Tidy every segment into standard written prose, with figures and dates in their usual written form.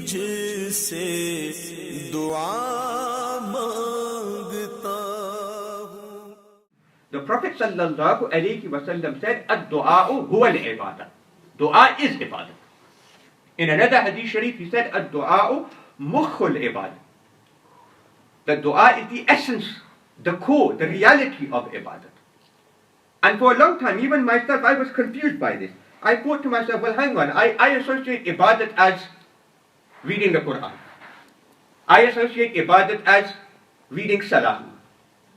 तुझसे दुआ मांगता हूँ. The Prophet sallallahu alaihi wasallam said, "Ad-du'a huwa al-ibadah." Dua is ibadah. In another hadith sharif, he said, "Ad-du'a mukhul ibadah." The dua is the essence, the core, the reality of ibadah. And for a long time, even myself, I was confused by this. I thought to myself, well, hang on, I associate ibadat as reading the Quran. I associate ibadat as reading salah.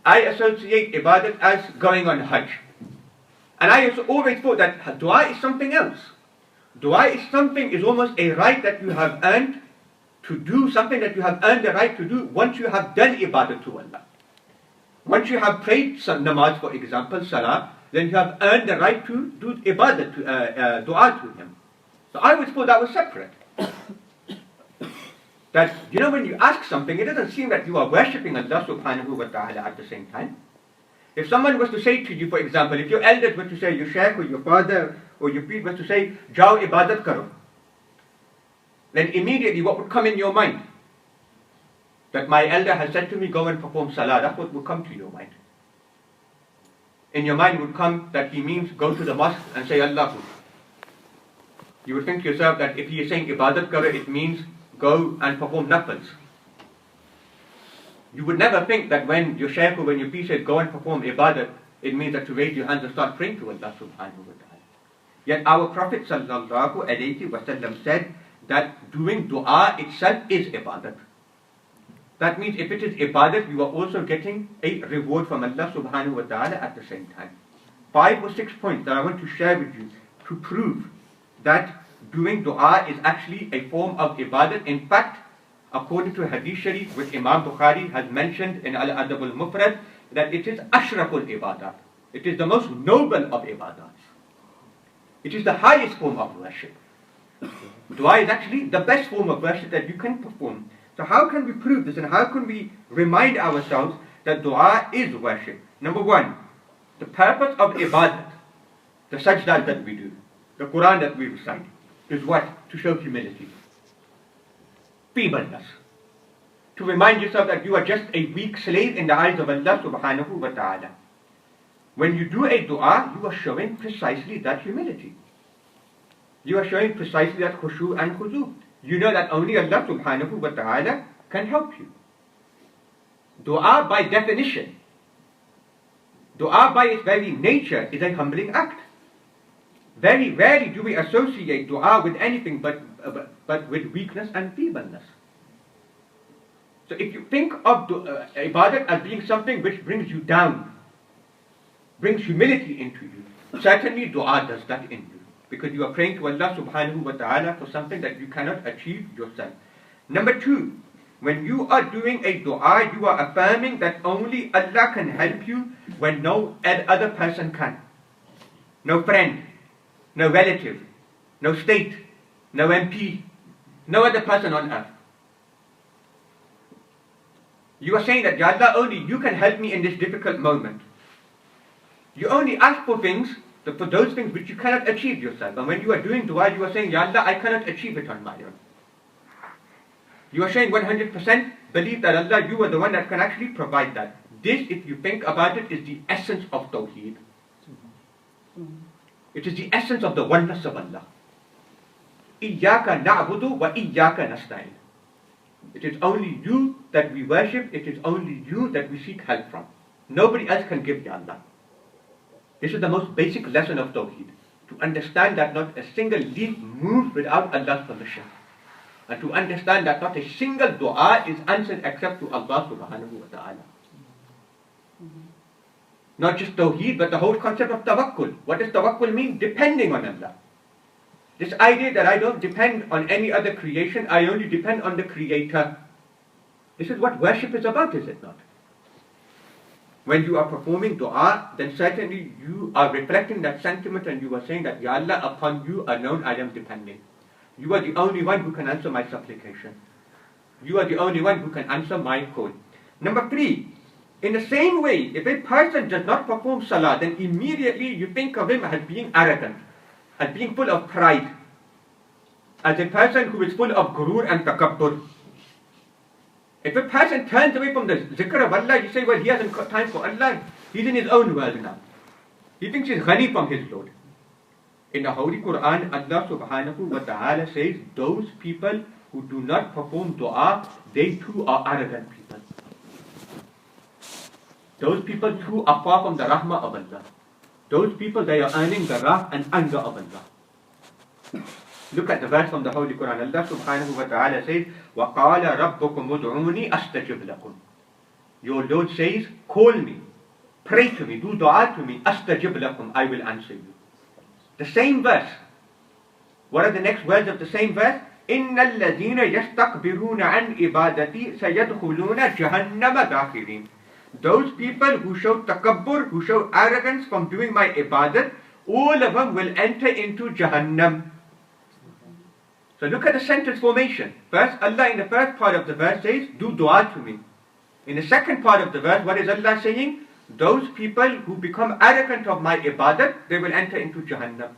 I associate ibadat as going on hajj. And I always thought that dua is something else. Dua is almost a right that you have earned to do, something that you have earned the right to do once you have done ibadat to Allah. Once you have prayed some namaz, for example, salah, then you have earned the right to do ibadat, dua to Him. So I always thought that was separate. That, when you ask something, it doesn't seem that you are worshipping Allah subhanahu wa ta'ala at the same time. If someone was to say to you, for example, if your elders were to say, your shaykh or your father or your priest was to say, "Jao ibadat karo," then immediately what would come in your mind? That my elder has said to me, go and perform salah. That's what would come to your mind. In your mind would come that he means go to the mosque and say Allahu. You would think to yourself that if he is saying ibadat karo, it means go and perform nafils. You would never think that when your shaykh or when your priest says go and perform ibadat, it means that to raise your hands and start praying to Allah subhanahu wa ta'ala. Yet our Prophet sallallahu alayhi wa sallam said that doing dua itself is ibadat. That means if it is ibadat, you are also getting a reward from Allah subhanahu wa ta'ala at the same time. 5 or 6 points that I want to share with you to prove that doing dua is actually a form of ibadat. In fact, according to Hadith Sharif, which Imam Bukhari has mentioned in Al-Adab al-Mufrad, that it is ashraful ibadat. It is the most noble of ibadats. It is the highest form of worship. Dua is actually the best form of worship that you can perform. So how can we prove this and how can we remind ourselves that dua is worship? Number one, the purpose of ibadat, the sajdah that we do, the Quran that we recite, is what? To show humility, feebleness, to remind yourself that you are just a weak slave in the eyes of Allah subhanahu wa ta'ala. When you do a dua, you are showing precisely that humility. You are showing precisely that khushu and khudu. You know that only Allah subhanahu wa ta'ala can help you. Dua by definition, dua by its very nature is a humbling act. Very rarely do we associate dua with anything but with weakness and feebleness. So if you think of ibadat as being something which brings you down, brings humility into you, certainly dua does that in you. Because you are praying to Allah subhanahu wa ta'ala for something that you cannot achieve yourself. Number two, when you are doing a dua, you are affirming that only Allah can help you when no other person can. No friend, no relative, no state, no MP, no other person on earth. You are saying that, Ya Allah, only you can help me in this difficult moment. You only ask for things, for those things which you cannot achieve yourself. And when you are doing dua, you are saying, Ya Allah, I cannot achieve it on my own. You are saying 100% believe that Allah, you are the one that can actually provide that. This, if you think about it, is the essence of Tawheed. It is the essence of the oneness of Allah. Iyyaka na'budu wa iyyaka nasta'in. It is only you that we worship, it is only you that we seek help from. Nobody else can give, Ya Allah. This is the most basic lesson of Tawheed. To understand that not a single leaf moves without Allah's permission. And to understand that not a single dua is answered except to Allah subhanahu wa ta'ala. Not just Tawheed, but the whole concept of tawakkul. What does tawakkul mean? Depending on Allah. This idea that I don't depend on any other creation, I only depend on the Creator. This is what worship is about, is it not? When you are performing dua, then certainly you are reflecting that sentiment and you are saying that, Ya Allah, upon you alone I am depending. You are the only one who can answer my supplication. You are the only one who can answer my call. Number three, in the same way, if a person does not perform salah, then immediately you think of him as being arrogant, as being full of pride, as a person who is full of ghurur and takabbur. If a person turns away from the zikr of Allah, you say, well, he hasn't got time for Allah. He's in his own world now. He thinks he's ghani from his Lord. In the Holy Quran, Allah subhanahu wa ta'ala says, those people who do not perform dua, they too are arrogant people. Those people too are far from the rahmah of Allah. Those people, they are earning the wrath and anger of Allah. Look at the verse from the Holy Quran. Allah subhanahu wa ta'ala says, وَقَالَ رَبُّكُمْ مُدْعُونِي أَسْتَجِبْ لَكُمْ. Your Lord says, call me, pray to me, do dua to me, أَسْتَجِبْ لَكُمْ, I will answer you. The same verse. What are the next words of the same verse? إِنَّ الَّذِينَ يَسْتَكْبِرُونَ عَنْ إِبَادَتِي سَيَدْخُلُونَ جَهَنَّمَ دَاخِرِينَ. Those people who show takabbur, who show arrogance from doing my ibadat, all of them will enter into Jahannam. So look at the sentence formation. First, Allah in the first part of the verse says, do dua to me. In the second part of the verse, what is Allah saying? Those people who become arrogant of my ibadat, they will enter into Jahannam.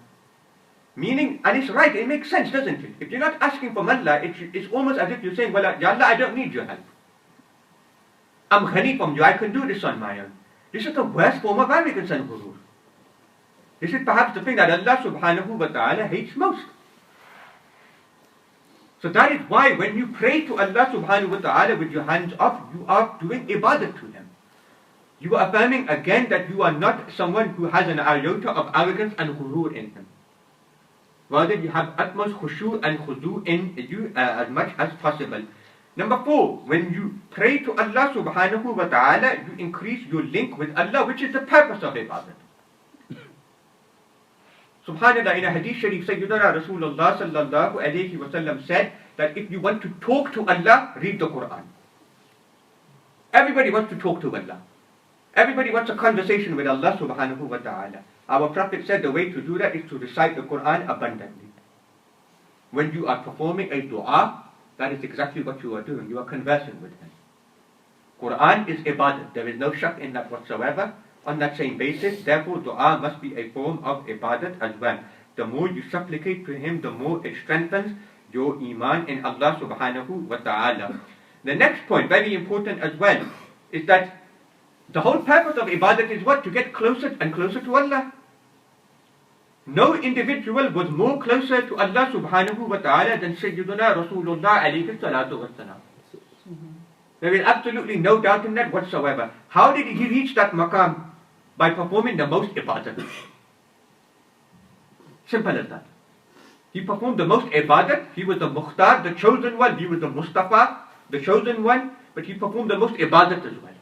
Meaning, and it's right, it makes sense, doesn't it? If you're not asking from Allah, it's almost as if you're saying, well, Ya Allah, I don't need your help. I'm ghani from you, I can do this on my own. This is the worst form of arrogance and ghurur. This is perhaps the thing that Allah subhanahu wa ta'ala hates most. So that is why when you pray to Allah subhanahu wa ta'ala with your hands up, you are doing ibadat to Him. You are affirming again that you are not someone who has an iota of arrogance and ghurur in him. Rather, you have utmost khushu and khudu in you as much as possible. Number 4, when you pray to Allah subhanahu wa ta'ala, you increase your link with Allah, which is the purpose of ibadat. Subhanallah, in a hadith sharif, Sayyidina Rasulullah sallallahu alayhi wa sallam said that if you want to talk to Allah, read the Quran. Everybody wants to talk to Allah. Everybody wants a conversation with Allah subhanahu wa ta'ala. Our Prophet said the way to do that is to recite the Quran abundantly. When you are performing a dua, that is exactly what you are doing. You are conversing with Him. Quran is ibadat. There is no shak in that whatsoever. On that same basis, therefore, dua must be a form of ibadat as well. The more you supplicate to Him, the more it strengthens your iman in Allah subhanahu wa ta'ala. The next point, very important as well, is that the whole purpose of ibadat is what? To get closer and closer to Allah. No individual was more closer to Allah subhanahu wa ta'ala than Sayyiduna Rasulullah alayhi salatu wassalam. There is absolutely no doubt in that whatsoever. How did he reach that maqam? By performing the most ibadat. Simple as that. He performed the most ibadat. He was the mukhtar, the chosen one. He was the Mustafa, the chosen one. But he performed the most ibadat as well.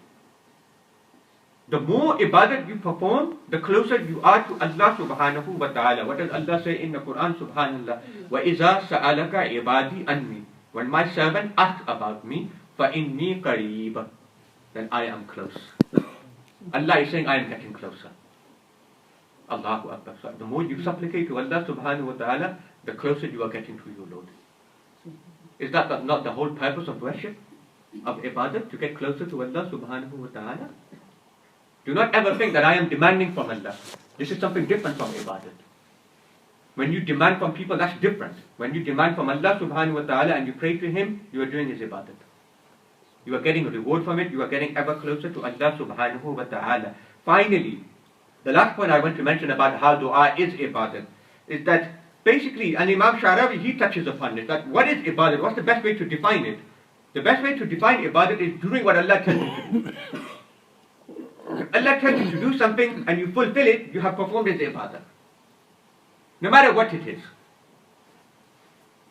The more ibadat you perform, the closer you are to Allah subhanahu wa ta'ala. What does Allah say in the Quran? Subhanallah. وَإِذَا سَأَلَكَ عِبَادِي أَنِّي. When my servant asks about me, فَإِنِّي قَرِيبٌ. Then I am close. Allah is saying, I am getting closer. Allahu Akbar. So the more you supplicate to Allah subhanahu wa ta'ala, the closer you are getting to your Lord. Is that not the whole purpose of worship? Of ibadat? To get closer to Allah subhanahu wa ta'ala? Do not ever think that I am demanding from Allah. This is something different from ibadat. When you demand from people, that's different. When you demand from Allah subhanahu wa ta'ala and you pray to Him, you are doing His ibadat. You are getting a reward from it. You are getting ever closer to Allah subhanahu wa ta'ala. Finally, the last point I want to mention about how dua is ibadat is that basically, and Imam Sharawi, he touches upon it, that what is ibadat? What's the best way to define it? The best way to define ibadat is doing what Allah tells you to do. If Allah tells you to do something and you fulfill it, you have performed His ibadah. No matter what it is.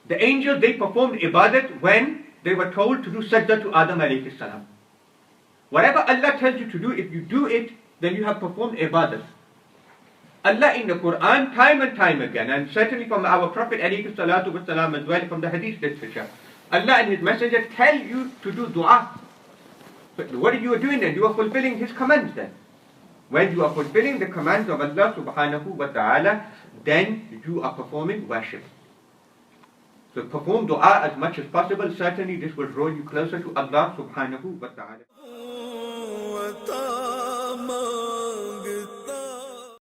The angels, they performed ibadat when they were told to do sajda to Adam alayhi salam. Whatever Allah tells you to do, if you do it, then you have performed ibadat. Allah in the Quran, time and time again, and certainly from our Prophet alayhi salatu wasalam as well, from the Hadith literature, Allah and His Messenger tell you to do dua. But what are you doing then? You are fulfilling His commands then. When you are fulfilling the commands of Allah subhanahu wa ta'ala, then you are performing worship. So perform dua as much as possible. Certainly this will draw you closer to Allah subhanahu wa ta'ala.